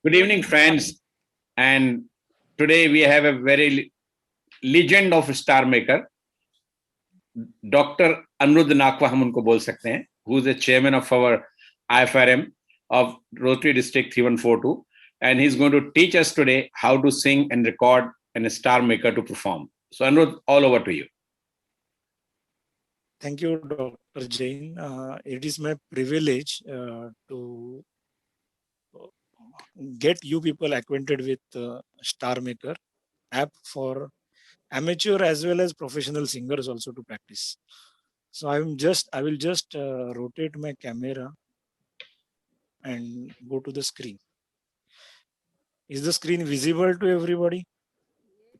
Good evening, friends. And today we have a very legend of star maker, Dr. Anuruddh Nakwa, हम उनको बोल सकते हैं, who is the chairman of our IFRM of Rotary District 3142. And he's going to teach us today how to sing and record and a star maker to perform. So Anuruddh, all over to you. Thank you, Dr. Jain. It is my privilege to get you people acquainted with Star Maker app for amateur as well as professional singers also to practice. So I will just rotate my camera and go to the screen. Is the screen visible to everybody?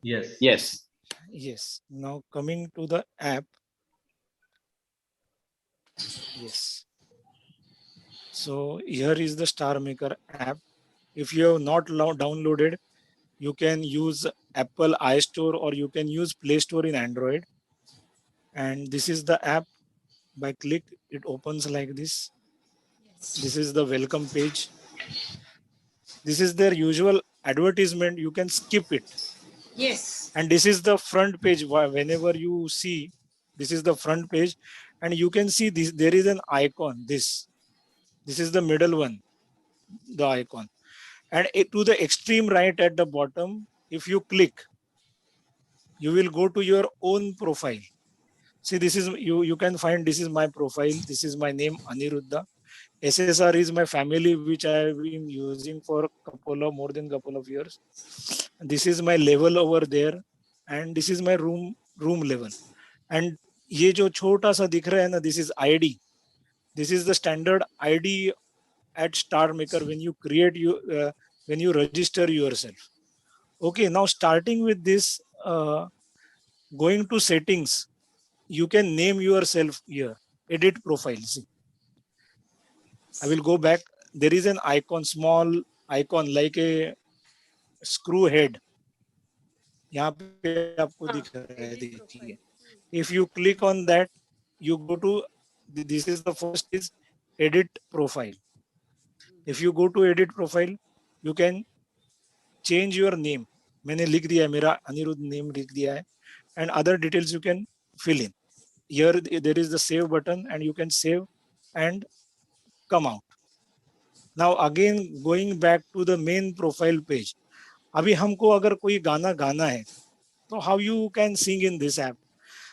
Yes. Yes. Yes. Now coming to the app. Yes. So here is the Star Maker app. If you have not downloaded, you can use Apple iStore or you can use Play Store in Android. And this is the app. By click, it opens like this. This is the welcome page. This is their usual advertisement. You can skip it. Yes. And this is the front page. Whenever you see, this is the front page. And you can see this. There is an icon. This is the middle one, the icon. And to the extreme right at the bottom, if you click, you will go to your own profile. See, this is you can find this is my profile. This is my name, Aniruddha. SSR is my family, which I have been using for more than couple of years. This is my level over there, and this is my room level. And ये जो छोटा सा दिख रहा है ना, this is ID. This is the standard ID at Star Maker when you create when you register yourself. Okay, now starting with this, going to settings, you can name yourself here. Edit profile. See, I will go back. There is an icon, small icon like a screw head. यहाँ पे आपको दिख रहा है, देखिए. If you click on that, you go to this is the first is edit profile. If you go to edit profile, you can change your name. मैंने लिख दिया है, मेरा अनिरुद्ध नेम लिख दिया है, and other details you can fill in. Here there is the save button and you can save and come out. Now again going back to the main profile page. अभी हमको अगर कोई गाना गाना है, तो how you can sing in this app?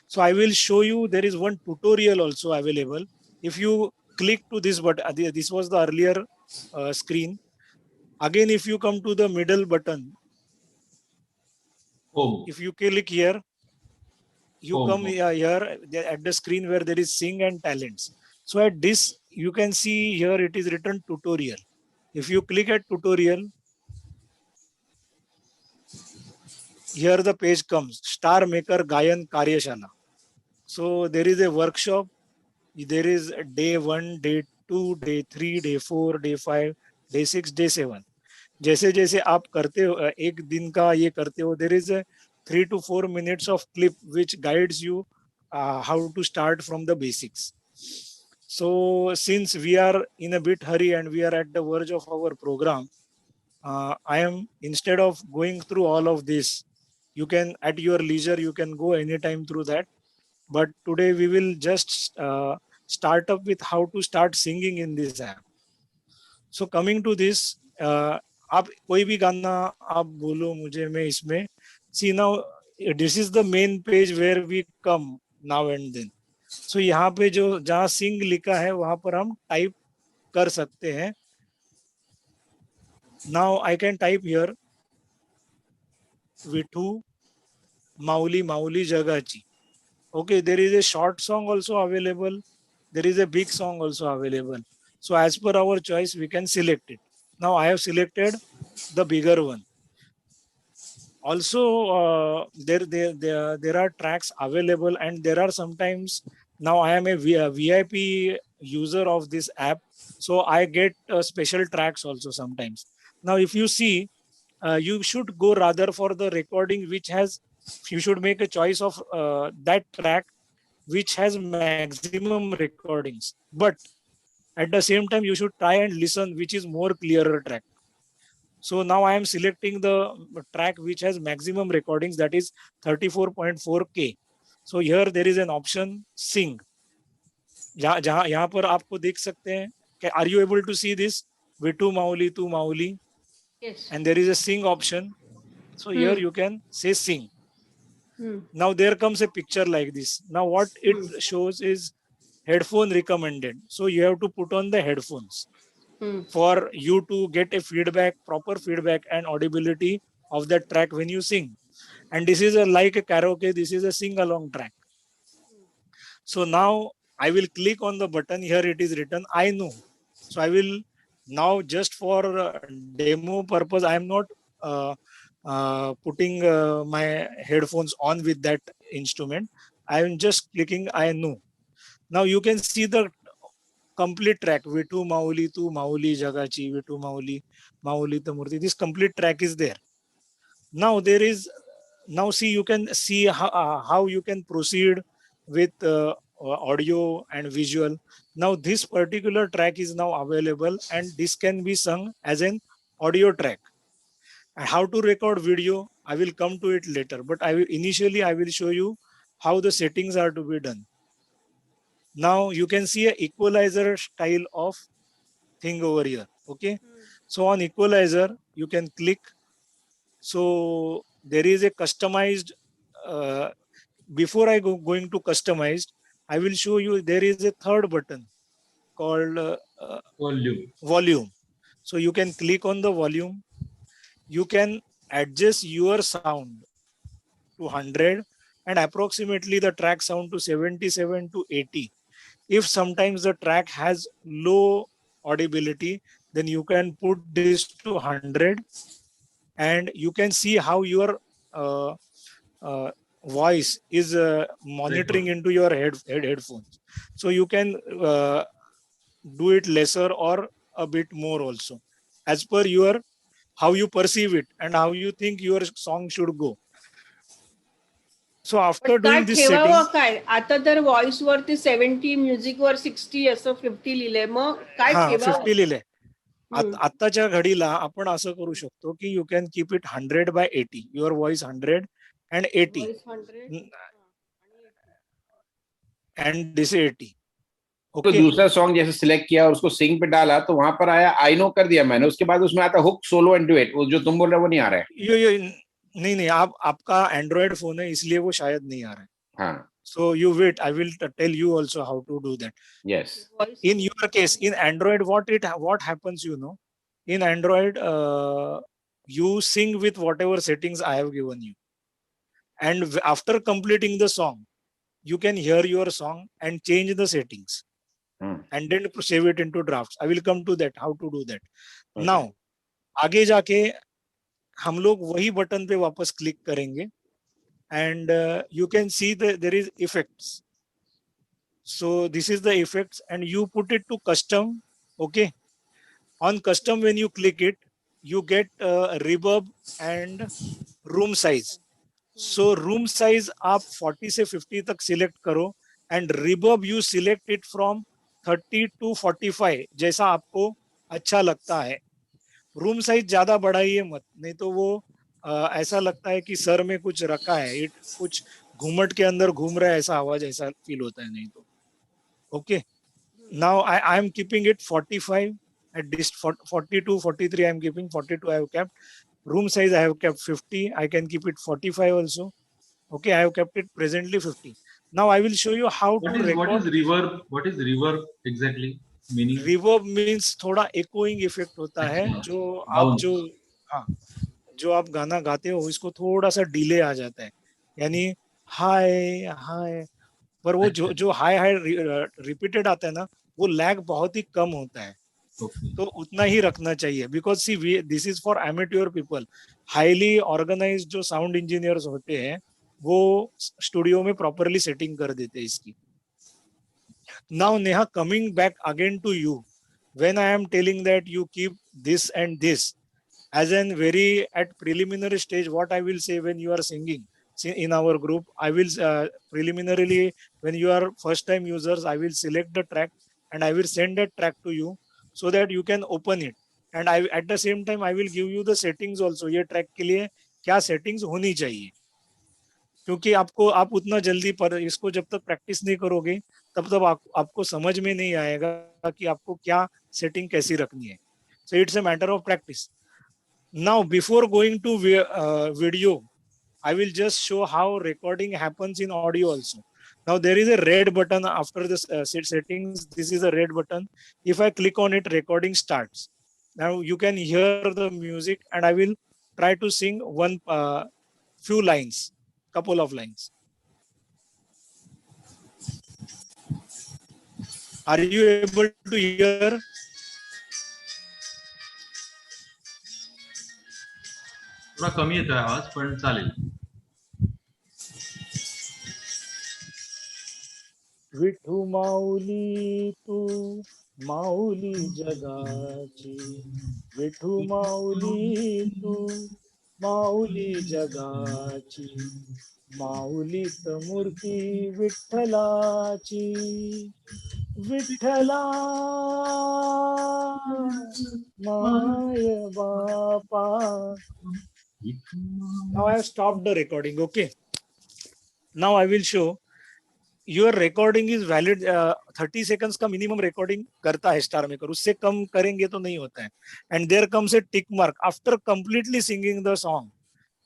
So I will show you. There is one tutorial also available. If you click to this button, this was the earlier screen. Again, if you come to the middle button, if you click here, you come here at the screen where there is sing and talents. So at this, you can see here it is written tutorial. If you click at tutorial, here the page comes, Star Maker Gayan Karyashala. So there is a workshop. There is day 1, day 2, day 3, day 4, day 5, day 6, day 7. जैसे जैसे आप करते हो, एक दिन का ये करते हो, there is a 3 to 4 minutes of clip which guides you how to start from the basics. So since we are in a bit hurry and we are at the verge of our program, I am, instead of going through all of this, you can at your leisure, you can go anytime through that. But today we will just start up with how to start singing in this app. So coming to this, आप कोई भी गाना आप बोलो मुझे, मैं इसमें, see now this is the main page where we come now and then. So यहाँ पे जो जहाँ sing लिखा है वहाँ पर हम टाइप कर सकते हैं. Now I can type here Vithu माऊली माऊली जगाची. Okay, there is a short song also available. There is a big song also available. So as per our choice, we can select it. Now I have selected the bigger one. Also, there are tracks available, and there are sometimes, now I am a VIP user of this app, so I get special tracks also sometimes. Now, if you see, you should go rather for the recording which has, you should make a choice of that track which has maximum recordings, but at the same time you should try and listen which is more clearer track. So now I am selecting the track which has maximum recordings, that is 34.4K. So here there is an option sing. जहाँ यहाँ पर आपको देख सकते हैं कि are you able to see this? Vitu Mauli tu Mauli, Yes. and there is a sing option. So here you can say sing. Hmm. Now there comes a picture like this. Now what it shows is headphone recommended. So you have to put on the headphones Hmm. for you to get a feedback, proper feedback and audibility of that track when you sing. And this is like a karaoke, this is a sing along track. So now I will click on the button. Here it is written I know. So I will now, just for demo purpose, I am not putting my headphones on with that instrument. I am just clicking I know. Now you can see the complete track. Vitu Mauli tu Mauli Jagachi, Vitu Mauli, Mauli Tamurti. This complete track is there. Now there is, now see, you can see how you can proceed with audio and visual. Now this particular track is now available and this can be sung as an audio track. And how to record video, I will come to it later, but initially I will show you how the settings are to be done. Now you can see a equalizer style of thing over here. Okay. So on equalizer, you can click. So there is a customized, before I going to customized, I will show you there is a third button called volume. So you can click on the volume. You can adjust your sound to 100 and approximately the track sound to 77 to 80. If sometimes the track has low audibility, then you can put this to 100 and you can see how your voice is monitoring into your headphones. So you can do it lesser or a bit more also, as per your how you perceive it and how you think your song should go. So after काय doing this ठेवावं setting, काय आता तर voice वरती 70 music वर 60 असं 50 लिहिलंय मग काय हा ठेवावं 50 लिहिले. आताच्या घडीला आपण असं करू शकतो की you can keep it 100/80, your voice 100 and 80 voice 100 and this 80. तो Okay. दूसरा सॉन्ग जैसे सिलेक्ट किया और उसको सिंग पे डाला तो वहां पर आया आई नो कर दिया मैंने, उसके बाद उसमें आता हुक सोलो एंड डुएट, वो जो तुम बोल रहे हो वो नहीं आ रहा है. ये नहीं आपका एंड्रॉयड फोन है इसलिए वो शायद नहीं आ रहा है. हाँ. So you wait, I will tell you also how to do that. Yes. In your case, in Android, what happens, you know, in Android, you sing with whatever settings I have given you. And after completing the song, you can hear your song and change the settings. And then save it into drafts. I will come to that, how to do that. Okay. Now, आगे जाके हम लोग वही button पे वापस click करेंगे and you can see there is effects. So this is the effects and you put it to custom. Okay. On custom, when you click it, you get reverb and room size. So room size आप 40 से 50 तक select करो and reverb you select it from 30 to 45 जैसा आपको अच्छा लगता है. Room size ज्यादा बढ़ाइए मत, नहीं तो वो ऐसा लगता है कि सर में कुछ रखा है, कुछ घूमट के अंदर घूम रहा है ऐसा आवाज ऐसा फील होता है. नहीं तो okay. Now I am keeping it 45 at this 42 43 I am keeping 42. I have kept room size, I have kept 50. I can keep it 45 also. Okay, I have kept it presently 50. Now I will show you how to record. What is reverb? What is reverb exactly meaning? Reverb means थोड़ा echoing effect होता है जो आप जो आप गाना गाते हो इसको थोड़ा सा डिले आ जाता है. यानी हाय हाय पर वो जो हाय हाय रिपीटेड आता है ना, वो लैग बहुत ही कम होता है. तो उतना ही रखना चाहिए. Because see this is for amateur people. Highly organised जो साउंड इंजीनियर्स होते हैं वो स्टूडियो में प्रॉपरली सेटिंग कर देते हैं इसकी. Now Neha, coming back again to you, when I am telling that you keep this and this as an very at preliminary stage, what I will say when you are singing in our group, I will preliminarily, when you are first time users, I will select the track and I will send that track to you so that you can open it and I at the same time I will give you the settings also. ये track के लिए क्या settings होनी चाहिए, क्योंकि आप उतना जल्दी पर इसको जब तक प्रैक्टिस नहीं करोगे तब तक आपको समझ में नहीं आएगा कि आपको क्या सेटिंग कैसी रखनी है. So it's a matter of practice. Now before going to video, I will just show how recording happens in audio also. Now there is a red button after the settings. This is a red button. If I click on it, recording starts. Now you can hear the music, and I will try to sing one few lines, couple of lines. Are you able to hear? थोडा कमी येतोय आवाज पण चालेल. विठू माऊली तू माऊली जगाची, विठू माऊली तू माऊली जगाची, माऊलीत मूर्ती विठ्ठलाची, विठ्ठला माय बापा. Now I have stopped the recording. Okay. Now I will show. Your recording is valid. 30 seconds का minimum recording करता है स्टार मेकर, उससे कम करेंगे तो नहीं होता है. And there comes a tick mark after completely singing the song.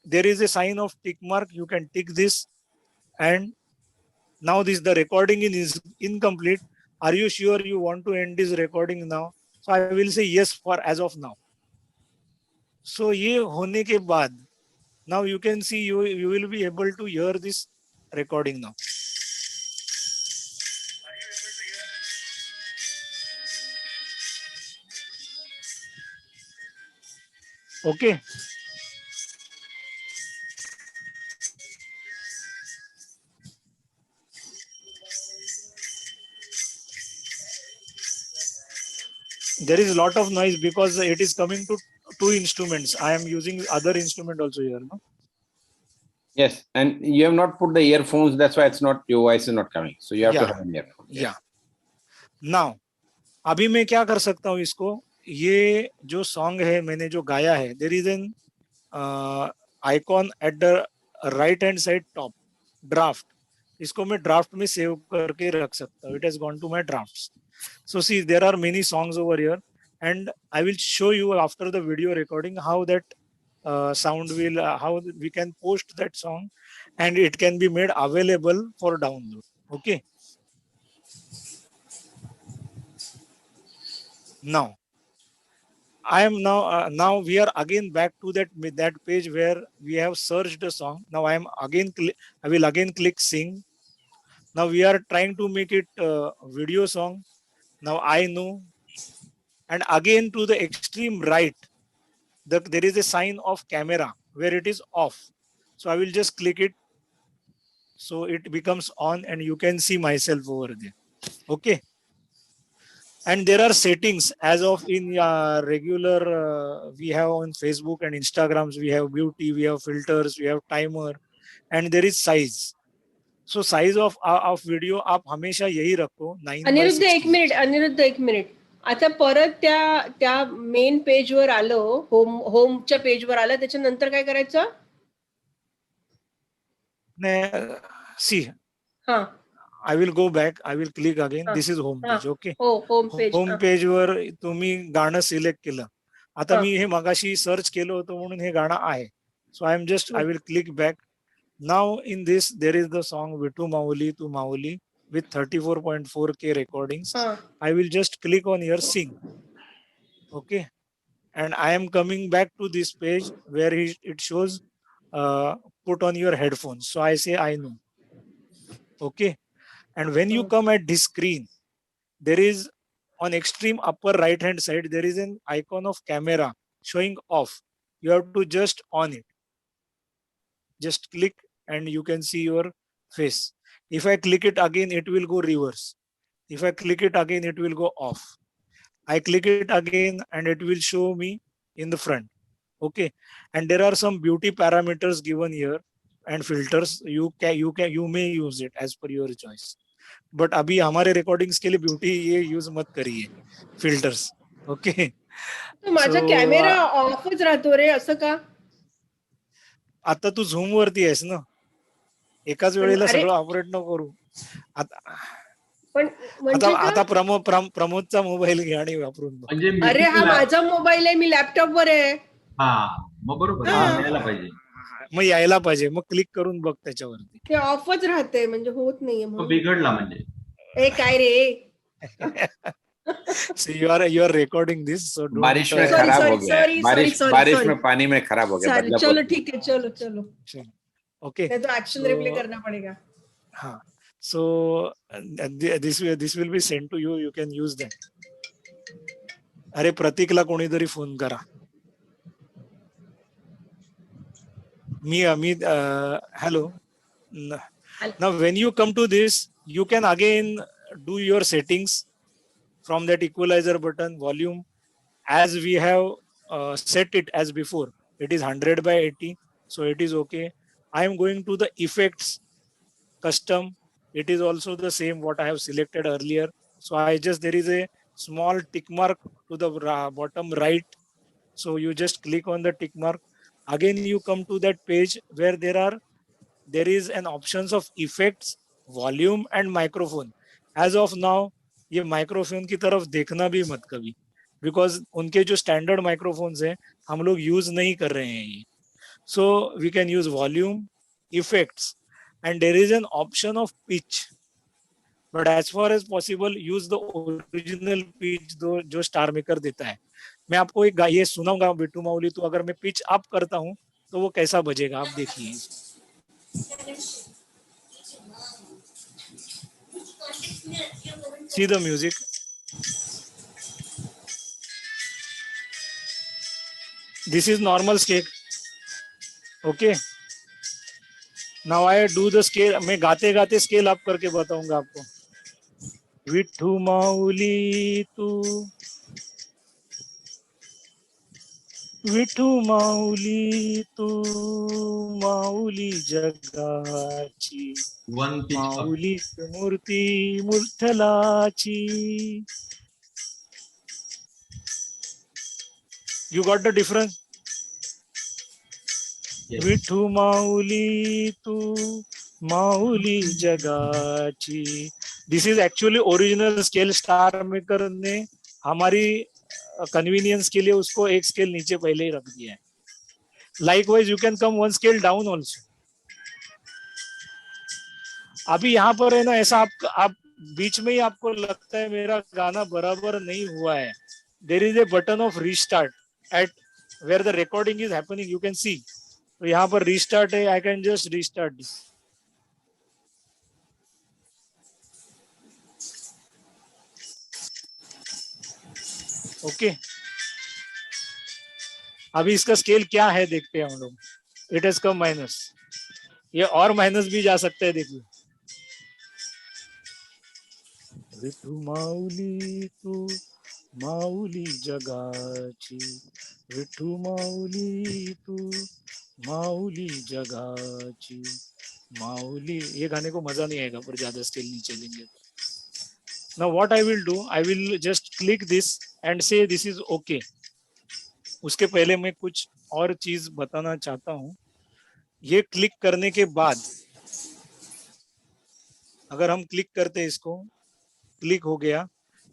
There is a sign of tick mark. You can tick this, and now this the recording is incomplete. Are you sure you want to end this recording now? So I will say yes for as of now. So ये होने के बाद, now you can see you will be able to hear this recording now. Okay. There is a lot of noise because it is coming to two instruments. I am using other instrument also here. No? Yes, and you have not put the earphones. That's why it's not, your voice is not coming. So you have to have an earphone. Yeah. Now, अभी मैं क्या कर सकता हूँ इसको, ये जो song है मैंने जो गाया है, there is an icon at the right hand side top, draft. इसको मैं draft में सेव करके रख सकता हूँ. It has gone to my drafts. So see, there are many songs over here, and I will show you after the video recording how that sound will, how we can post that song, and it can be made available for download. Okay. Now, I am now we are again back to that page where we have searched the song. Now I will again click sing. Now we are trying to make it a video song. Now I know, and again to the extreme right, there is a sign of camera where it is off. So I will just click it, so it becomes on, and you can see myself over there. Okay. And there are settings as of in regular, we have on Facebook and Instagrams, we have beauty, we have filters, we have timer, and there is size. So size of video आप हमेशा यही रखो 9:16. अनिरुद्ध एक minute. आता परत त्या main पेजवर आलो, होमच्या पेजवर आलं, त्याच्यानंतर काय करायचं? See, हाँ. I will go back. I will click again. This is home page. Okay. Home page. Home page वर तुम्ही गाणं सिलेक्ट केलं. आता मी हे मगाशी सर्च केलं होतं म्हणून हे गाणं आहे. So I will click back. Now in this there is the song Vittu Mauli Tu Mauli with 34.4K recordings. I will just click on here sing. Okay. And I am coming back to this page where it shows put on your headphones. So I say I know. Okay. And when you come at this screen, there is on extreme upper right hand side, there is an icon of camera showing off. You have to just on it. Just click and you can see your face. If I click it again, it will go reverse. If I click it again, it will go off. I click it again and it will show me in the front. Okay. And there are some beauty parameters given here and filters. You may use it as per your choice. But अभी हमारे recordings के लिए beauty ये use मत करिए filters. Okay. तर माझा So, camera ऑफच राहतो रे, असं का? आता तू झूम वरती आहेस ना, एकाच पण वेळेला अरे सगळं ऑपरेट नको करू. आता पण आता म्हणजे का? आता प्रमोदचा मोबाईल घे आणि वापरून बघ. म्हणजे अरे हा मीटिंगला माझा मोबाईल आहे, मी लॅपटॉप वर आहे. हा मग बरोबर आहे, हा. मग यायला पाहिजे. मग यायला पाहिजे, मग क्लिक करून बघ त्याच्यावरती. ते ऑफच राहते, म्हणजे होत नाहीये तो म्हणून. बिघडला म्हणजे. ए काय रे? So you are recording this, so don't. बारिश में सॉरी खराब हो सॉरी गया है, सॉरी सॉरी सॉरी बारिश सॉरी में पानी में खराब हो गया सॉरी, बदलापुर चलो में। ठीक है, चलो चलो, Okay. नहीं तो एक्शन So- रिप्ले करना पड़ेगा. हाँ. So this will be sent to you. You can use that. अरे प्रतीकला कोणीतरी फोन करा. मी hello. Now when you come to this, you can again do your settings from that equalizer button, volume, as we have set it as before. It is 100 by 80, so it is okay. I am going to the effects, custom. It is also the same what I have selected earlier. So there is a small tick mark to the bottom right. So you just click on the tick mark. Again, you come to that page where there is an options of effects, volume and microphone. As of now, ये microphone की तरफ देखना भी मत कभी, because उनके जो standard microphones हैं हम लोग यूज नहीं कर रहे हैं ये. So we can use volume, effects, and there is an option of pitch. But as far as possible, use the original pitch जो स्टार मेकर देता है. मैं आपको एक ये सुनाऊंगा बिट्टू माउली, तो अगर मैं पिच अप करता हूं तो वो कैसा बजेगा आप देखिए. See the music. This is normal scale. Okay. Now I do the scale. मैं गाते गाते स्केल अप करके बताऊंगा आपको. विठू माऊली तू, विठू माऊली तू, माऊली जगाची, वन पिच अप. माऊली मूर्ती मूर्छलाची. You got the difference? Yes. Vithu माऊली तू, माऊली जगाची. This is actually original scale. Star maker ने हमारी कन्वीनियंस के लिए उसको एक स्केल नीचे पहले ही रख दिया है. Likewise you can come one scale down also. अभी यहाँ पर है ना, ऐसा आप बीच में ही आपको लगता है मेरा गाना बराबर नहीं हुआ है, there is a button of restart at where the recording is happening. You can see. तो यहाँ पर रीस्टार्ट है. I can just restart this. Okay. अभी इसका स्केल क्या है देखते हैं हम लोग. It has come minus. ये और माइनस भी जा सकता है. देखिए, विठू माऊली तू, माऊली जगाची, विठू माऊली तू, माऊली जगाची, माऊली. ये गाने को मजा नहीं आएगा पर ज्यादा स्केल नीचे लेंगे. Now what I will do, I will just click this and say this is okay. उसके पहले मैं कुछ और चीज बताना चाहता हूं. ये क्लिक करने के बाद अगर हम क्लिक करते हैं इसको, क्लिक हो गया.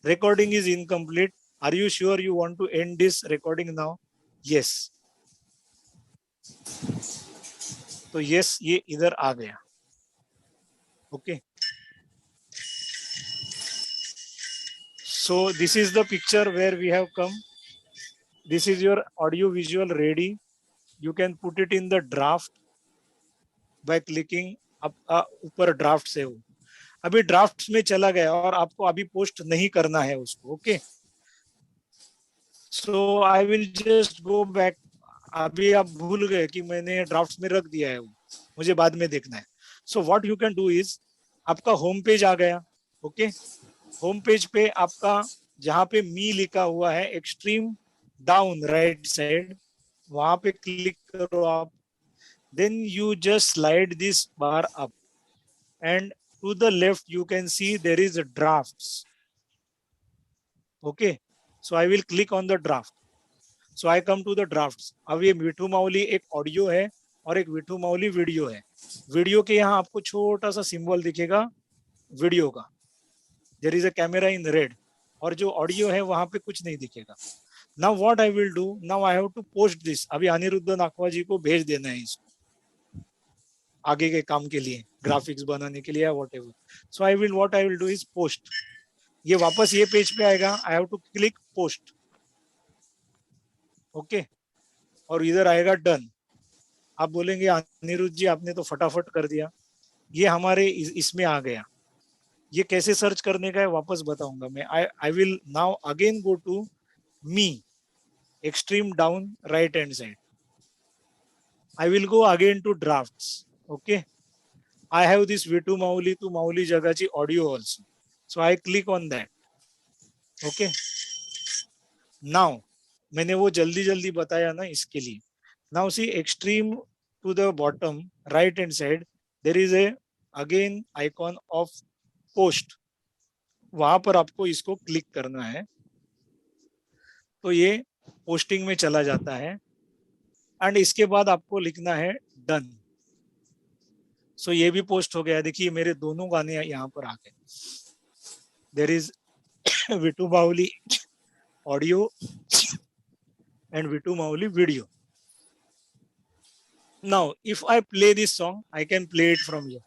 Recording is incomplete. Are you sure you want to end this recording now? Yes. तो यस, ये इधर आ गया. Okay. So this is the picture where we have come. This is your audio visual ready. You can put it in the draft by clicking up ऊपर draft से हो. अभी draft में चला गया और आपको अभी पोस्ट नहीं करना है उसको. Okay. So I will just go back. अभी आप भूल गए कि मैंने ड्राफ्ट में रख दिया है वो, मुझे बाद में देखना है. So what you can do is, आपका होम पेज आ गया. ओके. होम पेज पे आपका जहां पे मी लिखा हुआ है, एक्सट्रीम डाउन राइट साइड, वहां पे क्लिक करो आप. Then you just slide this bar up and to the left you can see there is a drafts. Okay. So I will click on the draft. So I come to the drafts. अब ये विठू माउली एक audio है और एक Vithu Mauli video है. Video के यहाँ आपको छोटा सा सिंबल दिखेगा वीडियो का. There is a camera in red. और जो ऑडियो है वहां पे कुछ नहीं दिखेगा. Now what I will do? Now I have to post this. अभी अनिरुद्ध नाखवा जी को भेज देना है इसको आगे के काम के लिए, ग्राफिक्स बनाने के लिए या whatever. So I will what I will do is post. ये वापस ये पेज पे आएगा. I have to click post. Okay और इधर आएगा डन. आप बोलेंगे अनिरुद्ध जी आपने तो फटाफट कर दिया. ये हमारे इसमें आ गया. ये कैसे सर्च करने का है वापस बताऊंगा मैं. I will now again go to me, extreme down right hand side. I will go again to drafts. Okay, I have this V2 Mauli to Mauli Jagachi audio also, so I click on that. Okay, now मैंने वो जल्दी जल्दी बताया ना इसके लिए. Now see extreme to the bottom right hand side there is a again icon of post. वहां पर आपको इसको क्लिक करना है तो ये पोस्टिंग में चला जाता है एंड इसके बाद आपको लिखना है डन. सो ये भी पोस्ट हो गया. देखिए मेरे दोनों गाने यहाँ पर आ गए. There is Vitu Mauli audio and Vithu Mauli video. Now if I play this song I can play it from here.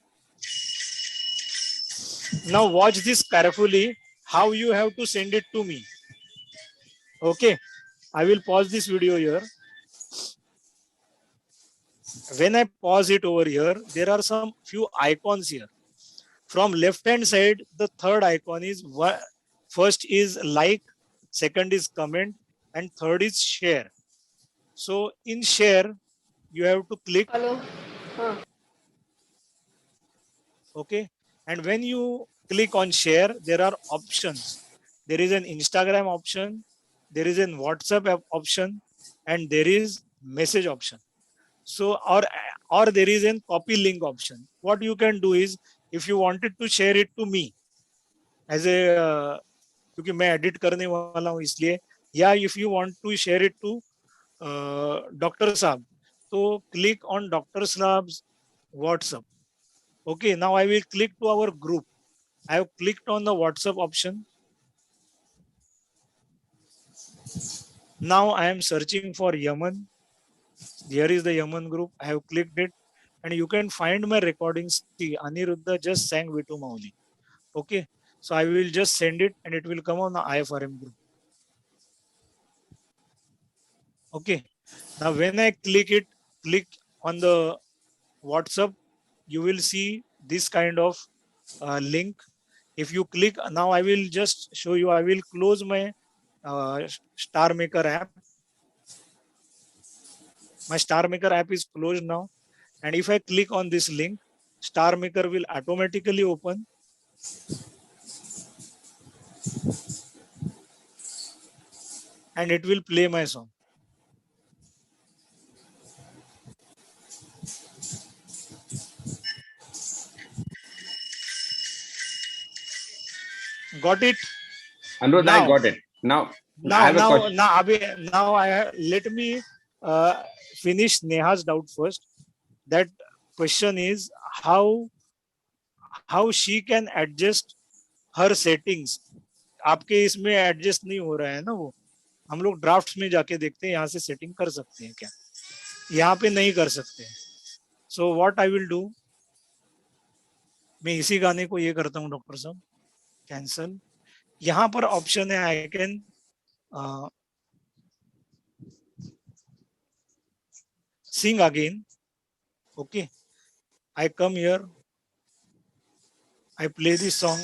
Now watch this carefully how you have to send it to me. Okay, I will pause this video here. When I pause it over here, there are some few icons here. From left hand side, the third icon is first is like, second is comment, and third is share. So in share, you have to click. Hello. Huh. Okay, and when you click on share, there are options. There is an Instagram option, there is an WhatsApp option, and there is message option. So or there is an copy link option. What you can do is if you wanted to share it to me as a क्योंकि मैं edit करने वाला हूँ इसलिए, या if you want to share it to doctor साहब तो click on doctor साहब's WhatsApp. Okay, now I will click to our group. I have clicked on the WhatsApp option. Now I am searching for Yaman. Here is the Yaman group. I have clicked it and you can find my recordings. See, Aniruddha just sang Vitu Mauli. Okay, so I will just send it and it will come on the IFRM group. Okay, now when I click on the WhatsApp, you will see this kind of link. If you click, now I will just show you. I will close my Star Maker app. My Star Maker app is closed now. And if I click on this link, Star Maker will automatically open. And it will play my song. Got it? Anuruddh, I got it. Now I have a question. Now let me finish Neha's doubt first. That question is how she can adjust her settings. आपके इसमें adjust नहीं हो रहा है ना वो. हम लोग ड्राफ्ट्स में जाके देखते हैं यहाँ से सेटिंग कर सकते हैं क्या. यहाँ पे नहीं कर सकते. So what I will do, मैं इसी गाने को ये करता हूँ डॉक्टर साहब, कैंसल. यहाँ पर ऑप्शन है I can sing again. Okay, I come here, I play this song.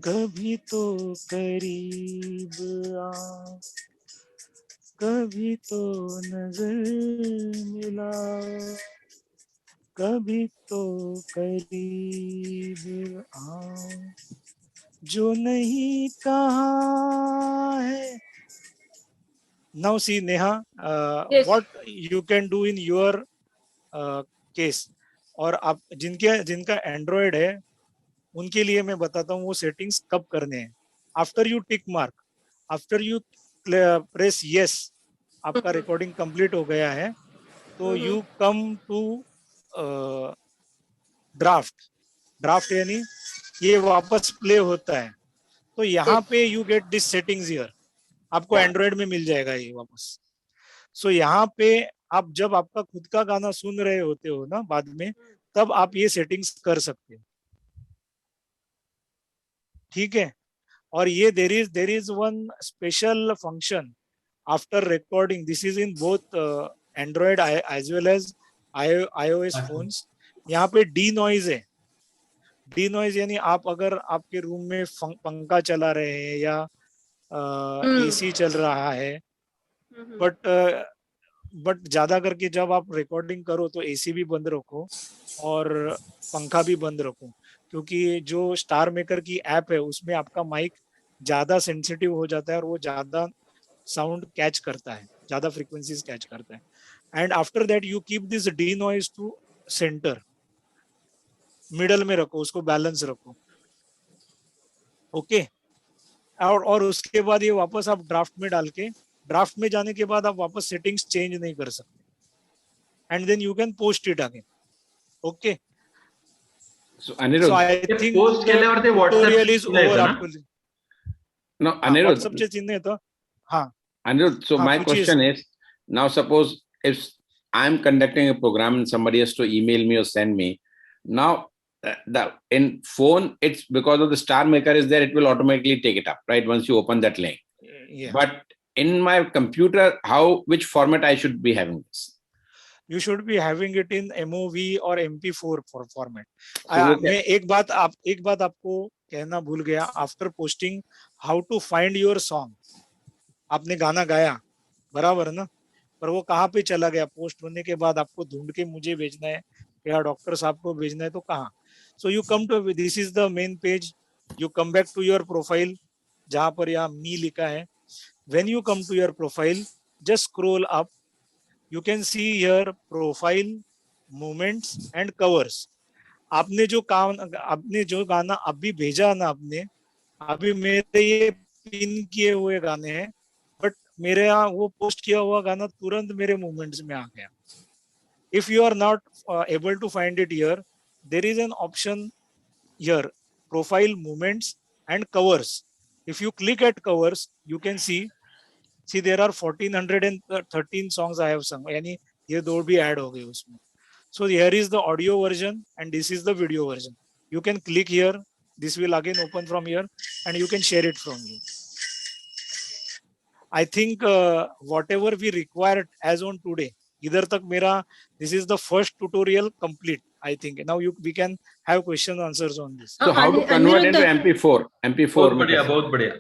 कभी तो करीब आ, कभी तो नजर मिला, कभी तो करीब आ, जो नहीं कहा है Now see Neha, Yes. what you can do in your case, और आप जिनका एंड्रॉयड है उनके लिए मैं बताता हूँ वो सेटिंग्स कब करने हैं. After you tick mark, after you press yes, आपका रिकॉर्डिंग कंप्लीट हो गया है, तो यू कम टू ड्राफ्ट यानी ये वापस प्ले होता है. तो यहाँ पे you get this settings here, आपको एंड्रॉयड में मिल जाएगा ये वापस. सो यहाँ पे आप जब आपका खुद का गाना सुन रहे होते हो ना बाद में, तब आप ये सेटिंग्स कर सकते हो. ठीक है. और ये there is one special function after recording. This is in both Android as well as iOS phones. यहाँ पे डी नॉइज है. डी नॉइज यानी आप अगर आपके रूम में पंखा चला रहे हैं या एसी चल रहा है, बट ज्यादा करके जब आप रिकॉर्डिंग करो तो एसी भी बंद रखो और पंखा भी बंद रखो, क्योंकि जो स्टार मेकर की ऐप है उसमें आपका माइक ज्यादा सेंसिटिव हो जाता है और वो ज्यादा साउंड कैच करता है, ज्यादा फ्रीक्वेंसीज कैच करता है. And after that you keep this denoise to centre, middle में रखो, उसको बैलेंस रखो. ओके. और उसके बाद ये वापस आप ड्राफ्ट में डाल के, ड्राफ्ट में जाने के बाद आप वापस सेटिंग्स चेंज नहीं कर सकते. And then you can post it again. Okay. So Anirudh, I think post केल्यावर ते tutorial is over. व्हॉट्सअप आपको no, Anirudh, व्हाट्सएपचे चिन्ह येतं. हाँ Anirudh, so हाँ, my पूछिए question sir. is, now suppose if I'm conducting a program and somebody has to email me or send me, now the in phone, it's because of the star maker is there, it will automatically take it up, right? Once you open that link. Yeah. But in my computer, which format I should be having this? You should be having it in MOV or MP4 format. वो मैं एक बात आपको कहना भूल गया. After posting, how to find your song. आपने गाना गाया बराबर ना, पर वो कहाँ पे चला गया पोस्ट होने के बाद, आपको ढूंढ के मुझे भेजना है या डॉक्टर साहब को भेजना है, तो कहाँ. So you come to, this is the main page. You come back to your profile, जहां पर यहाँ मी लिखा है. When you come to your profile, just scroll up. You can see here profile, movements and covers. आपने जो गाना अभी भेजा ना, आपने अभी मेरे ये पिन किए हुए गाने हैं, बट मेरे यहाँ वो पोस्ट किया हुआ गाना तुरंत मेरे मूवमेंट्स में आ गया. If you are not able to find it here, there is an option here, profile, movements and covers. If you click at covers, you can see there are 1413 songs I have sung. यानी ये दो भी add हो गए उसमें. So here is the audio version and this is the video version. You can click here. This will again open from here and you can share it from here. I think whatever we required as on today, इधर तक मेरा, this is the first tutorial complete. I think now we can have question answers on this. So how to convert into MP4? MP4 बहुत बढ़िया.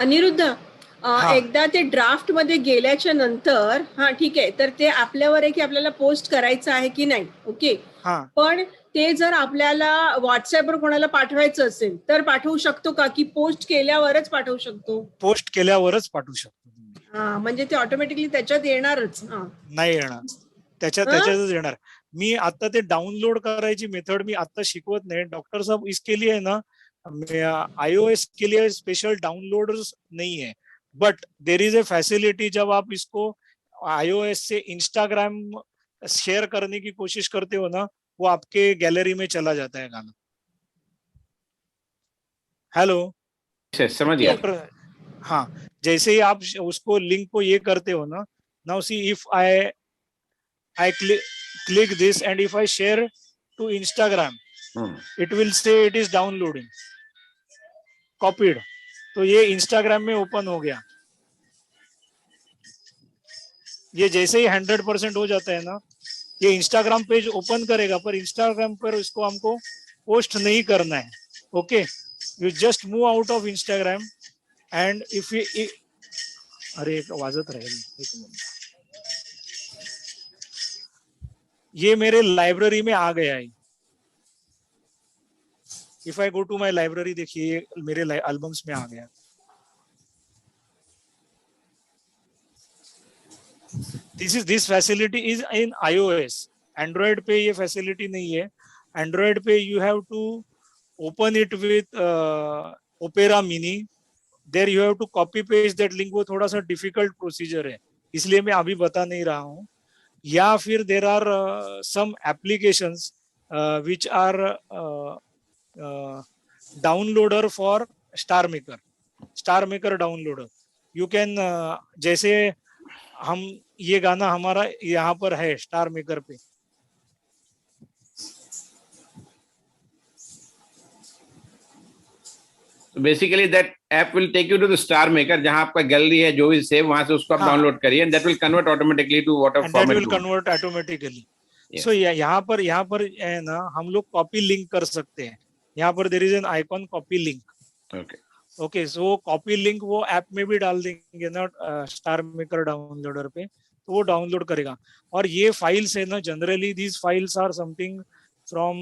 अनिरुद्ध, एकदा ते draft मध्ये गेल्याच्या नंतर, हा ठीक आहे, तर ते आपल्यावर आहे की आपल्याला पोस्ट करायचं आहे की नाही. ओके. पण ते जर आपल्याला व्हॉट्सअपवर कोणाला पाठवायचं असेल तर पाठवू शकतो का, की पोस्ट केल्यावरच पाठवू शकतो? पोस्ट केल्यावरच पाठवू शकतो. हा, म्हणजे ते ऑटोमॅटिकली त्याच्यात येणारच. नाही येणार, त्याच्यातच येणार. मी आता ते डाउनलोड करायची मेथड मी आता शिकवत नाही डॉक्टर साहब. इसके लिए ना iOS के लिए स्पेशल डाउनलोडर्स नहीं है, but there is A facility. जब आप इसको iOS से इंस्टाग्राम शेयर करने की कोशिश करते हो ना, वो आपके गैलरी में चला जाता है गाना. हेलो, समझ गया. हाँ, जैसे ही आप उसको लिंक को ये करते हो ना, now see if I click this and if I share to Instagram, it will say it is downloading, copied. तो ये Instagram में ओपन हो गया. ये जैसे ही 100% हो जाता है ना, ये Instagram पेज ओपन करेगा, पर Instagram पर इसको हमको पोस्ट नहीं करना है. Okay, you just move out of Instagram and if you, अरे वाजत रहेगा, एक मिनट. ये मेरे लाइब्रेरी में आ गया है. If I go to my library, देखिए मेरे एल्बम्स में आ गया. this facility is in iOS. Android पे ये facility नहीं है. Android पे you have to open it with Opera Mini. There you have to copy paste that link. वो थोड़ा सा difficult procedure है, इसलिए मैं अभी बता नहीं रहा हूँ. या फिर there are some applications which are downloader for Star Maker downloader. You can जैसे हम ये गाना हमारा यहाँ पर है स्टार मेकर पे. Basically that app will take you to the star maker, जहां आपका गैलरी है जो भी सेव, वहां से उसको आप डाउनलोड करिए and that will convert automatically to whatever format. That will convert automatically. So यहाँ पर है ना, हम लोग कॉपी लिंक कर सकते हैं. यहाँ पर there is an icon copy link. Okay, so copy link वो ऐप में भी डाल देंगे ना स्टार मेकर डाउनलोडर पे, तो वो डाउनलोड करेगा. और ये फाइल्स है ना, generally these files are something from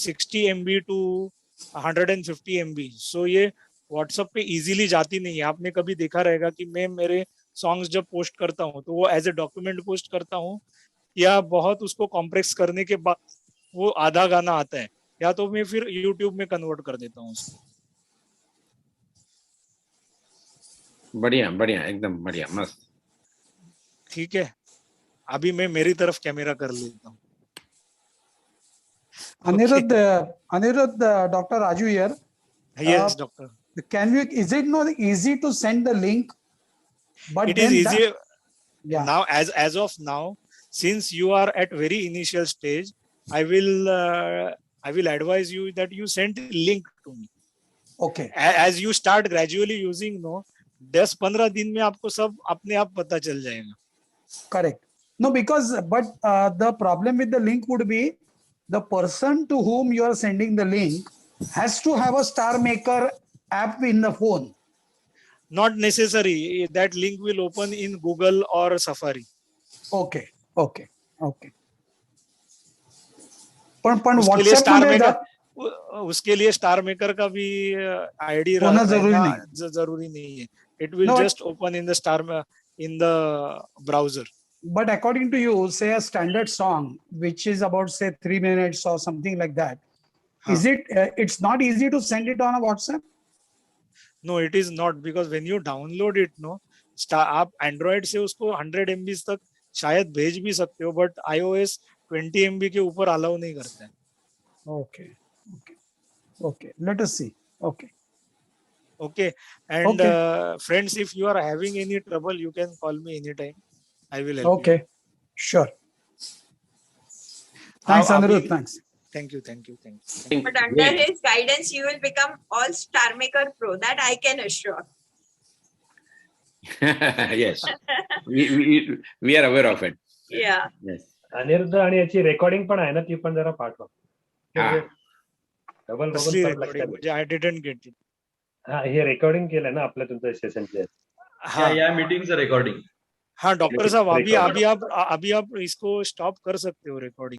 60 MB to 150 MB. सो ये व्हाट्सएप पे इजीली जाती नहीं है. आपने कभी देखा रहेगा कि मैं मेरे सॉन्ग्स जब पोस्ट करता हूँ तो वो एज ए डॉक्यूमेंट पोस्ट करता हूँ, या बहुत उसको कॉम्प्रेस करने के बाद वो आधा गाना आता है, या तो मैं फिर यूट्यूब में कन्वर्ट कर देता हूँ उसको. बढ़िया बढ़िया, एकदम बढ़िया, मस्त. ठीक है, अभी मैं मेरी तरफ कैमरा कर लेता हूँ. Anirudh, Dr. Raju here. Yes, doctor. Is it not easy to send the link? But it is easy. Yeah. Now, as of now, since you are at very initial stage, I will advise you that you send link to me. Okay. As you start gradually using, 10-15 दिन में आपको सब अपने आप पता चल जाएगा. Correct. No, but the problem with the link would be the person to whom you are sending the link has to have a Star Maker app in the phone. Not necessary. That link will open in Google or Safari. Okay. पण WhatsApp उसके लिए star maker का भी ID होना जरूरी नहीं है. It will just open in the browser. But according to you, say a standard song which is about say 3 minutes or something like that, is it? It's not easy to send it on a WhatsApp. No, it is not, because when you download it, आप Android से उसको 100 MB तक शायद भेज भी सकते हो, but iOS 20 MB के ऊपर अलाउ नहीं करता है. Okay. Let us see. Okay. And friends, if you are having any trouble, you can call me anytime. I will help you. Okay. Sure. Thanks, Anirudh. Thanks. Thank you. But under his guidance, you will become all Star Maker Pro. That I can assure. Yes. we are aware of it. Yeah. Yes. Anirudh आणि याची recording पण आहे ना, ती पण जरा पाठवा. I didn't get it. हे रेकॉर्डिंग केलंय ना आपल्या तुमच्या सेशनचे. या मीटिंगचं रेकॉर्डिंग. हाँ डॉक्टर साहब, अभी आप इसको स्टॉप कर सकते हो रिकॉर्डिंग.